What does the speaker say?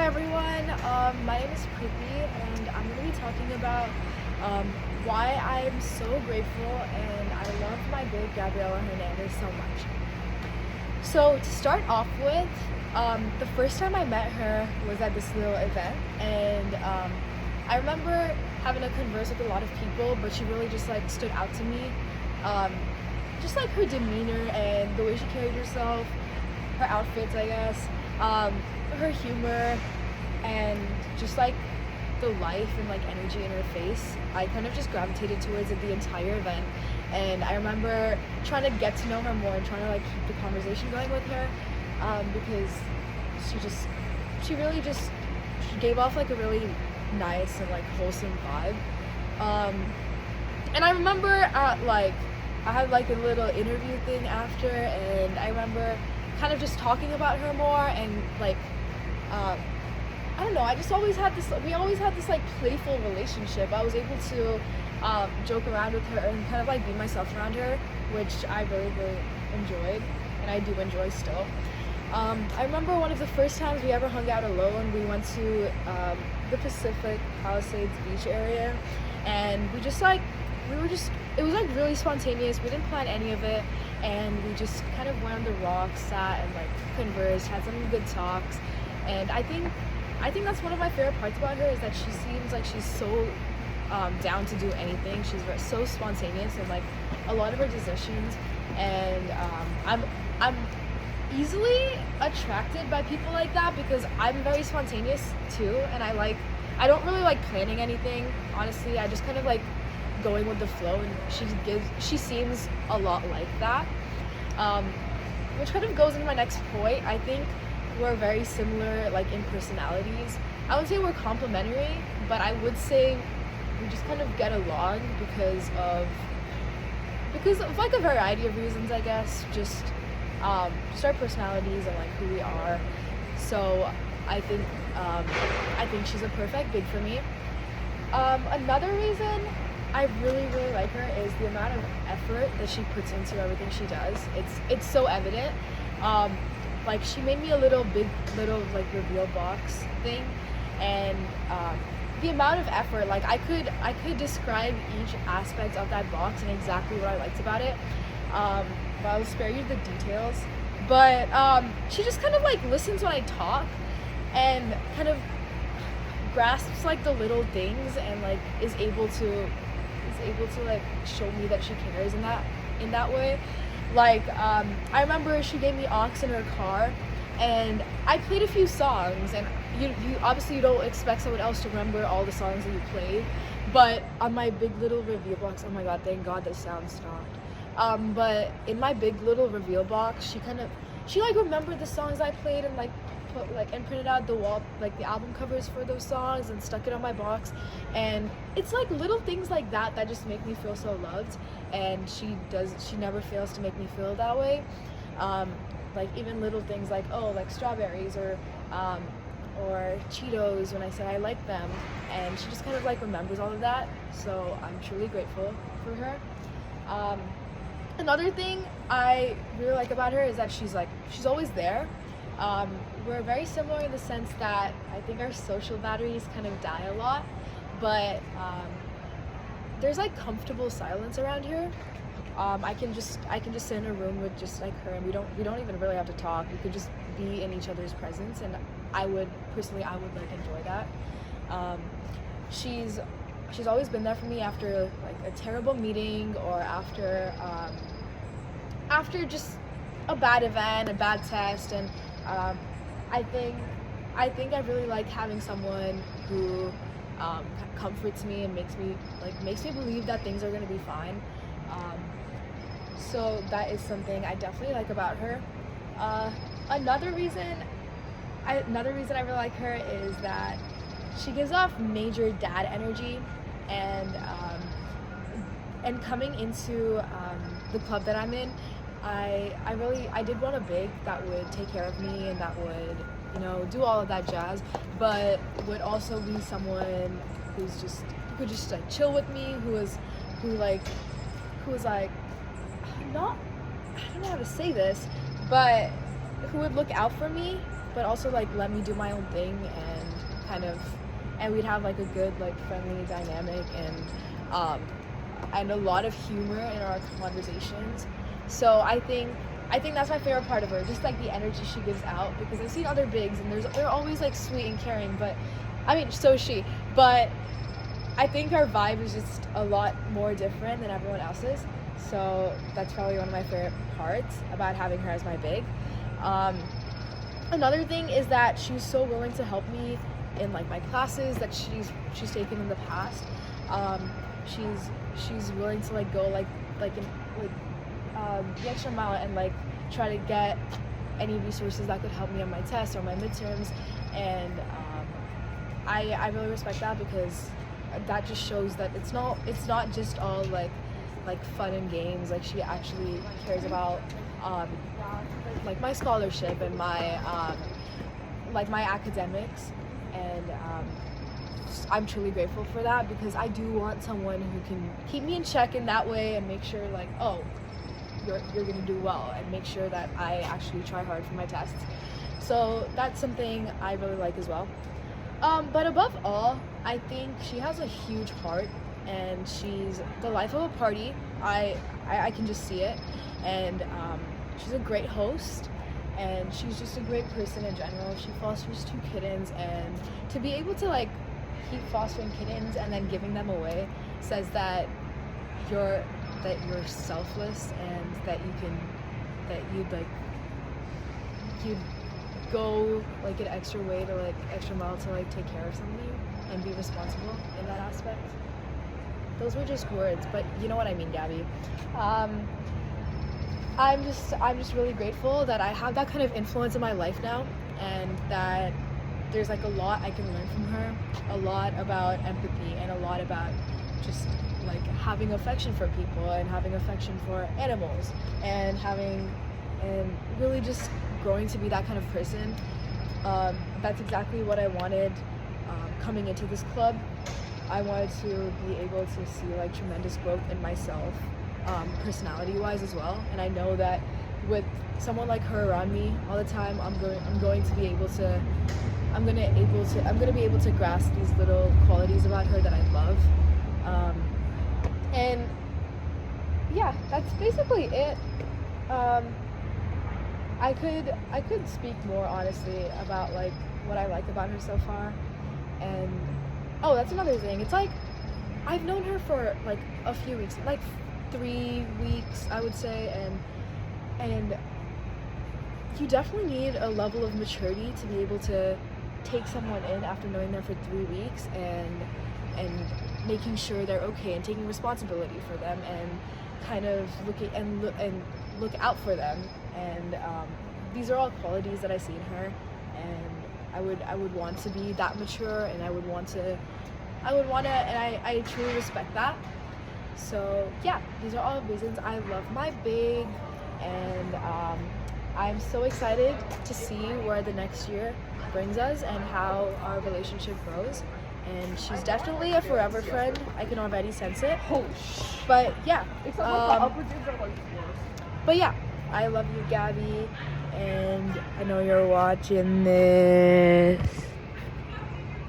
Hi everyone, my name is Preeti and I'm going to be talking about why I'm so grateful and I love my babe Gabriela Hernandez so much. So to start off with, the first time I met her was at this little event and I remember having to converse with a lot of people, but she really just like stood out to me. Um, just like her demeanor and the way she carried herself, her outfits I guess, her humor, and just like the life and like energy in her face. I kind of just gravitated towards it the entire event, and I remember trying to get to know her more and trying to like keep the conversation going with her, because she really just she gave off like a really nice and like wholesome vibe. And I remember I had like a little interview thing after, and I remember kind of just talking about her more and like I don't know, we always had this like playful relationship. I was able to joke around with her and kind of like be myself around her, which I really, really enjoyed and I do enjoy still. I remember one of the first times we ever hung out alone, we went to the Pacific Palisades beach area, and it was like really spontaneous. We didn't plan any of it, and we just kind of went on the rocks, sat and like conversed, had some good talks. And I think that's one of my favorite parts about her, is that she seems like she's so down to do anything. She's so spontaneous in like a lot of her decisions, and I'm easily attracted by people like that because I'm very spontaneous too, and I don't really like planning anything, honestly. I just kind of like going with the flow, and she seems a lot like that, which kind of goes into my next point. I think we're very similar like in personalities. I would say we're complementary, but I would say we just kind of get along because of like a variety of reasons, I guess. Just our personalities and like who we are. So I think she's a perfect big for me. Another reason I really, really like her is the amount of effort that she puts into everything she does. It's so evident. Like she made me a little like reveal box thing, and the amount of effort, like I could describe each aspect of that box and exactly what I liked about it. But I'll spare you the details. But she just kind of like listens when I talk and kind of grasps like the little things and like is able to like show me that she cares in that way. Like I remember she gave me aux in her car, and I played a few songs, and you obviously you don't expect someone else to remember all the songs that you played, but on my big little reveal box, oh my god, thank god the sound stopped. But in my big little reveal box, she like remembered the songs I played and like printed out the album covers for those songs and stuck it on my box. And it's like little things like that that just make me feel so loved, and she never fails to make me feel that way. Like even little things like like strawberries or Cheetos when I say I like them, and she just kind of like remembers all of that, so I'm truly grateful for her. Another thing I really like about her is that she's always there. We're very similar in the sense that I think our social batteries kind of die a lot, but there's like comfortable silence around here. I can just sit in a room with just like her, and we don't even really have to talk. We could just be in each other's presence, and I would like enjoy that. She's always been there for me after like a terrible meeting, or after just a bad event, a bad test, and I think I really like having someone who comforts me and makes me believe that things are gonna be fine. So that is something I definitely like about her. Another reason I really like her is that she gives off major dad energy, and coming into the club that I'm in, I did want a big that would take care of me and that would, do all of that jazz, but would also be someone who could just like chill with me, who was like not, I don't know how to say this, but who would look out for me but also like let me do my own thing and kind of, and we'd have like a good like friendly dynamic and a lot of humor in our conversations. So I think that's my favorite part of her, just like the energy she gives out, because I've seen other bigs and they're always like sweet and caring, but I mean so is she, but I think our vibe is just a lot more different than everyone else's. So that's probably one of my favorite parts about having her as my big. Another thing is that she's so willing to help me in like my classes that she's taken in the past. She's willing to like go the extra mile and like try to get any resources that could help me on my tests or my midterms, and I really respect that, because that just shows that it's not just all like fun and games. Like she actually cares about like my scholarship and my like my academics, and I'm truly grateful for that, because I do want someone who can keep me in check in that way and make sure like, oh, you're gonna do well, and make sure that I actually try hard for my tests. So that's something I really like as well. But above all, I think she has a huge heart, and she's the life of a party. I can just see it, and she's a great host, and she's just a great person in general. She fosters 2 kittens, and to be able to like keep fostering kittens and then giving them away says that you're selfless, and that you'd go like an extra way to like extra mile to like take care of somebody and be responsible in that aspect. Those were just words, but you know what I mean, Gabby. I'm just really grateful that I have that kind of influence in my life now, and that there's like a lot I can learn from her, a lot about empathy, and a lot about just like having affection for people, and having affection for animals, and really just growing to be that kind of person. That's exactly what I wanted coming into this club. I wanted to be able to see like tremendous growth in myself, personality-wise as well. And I know that with someone like her around me all the time, I'm going to be able to grasp these little qualities about her that I love. And yeah, that's basically it. I could speak more honestly about like what I like about her so far. And oh, that's another thing. It's like I've known her for like a few weeks, like 3 weeks, I would say, and you definitely need a level of maturity to be able to take someone in after knowing them for 3 weeks and making sure they're okay, and taking responsibility for them, and kind of look out for them. And these are all qualities that I see in her, and I would want to be that mature, and I would want to, and I truly respect that. So yeah, these are all reasons I love my big, and I'm so excited to see where the next year brings us and how our relationship grows. And she's definitely a forever friend. I can already sense it. But yeah, I love you, Gabby, and I know you're watching this.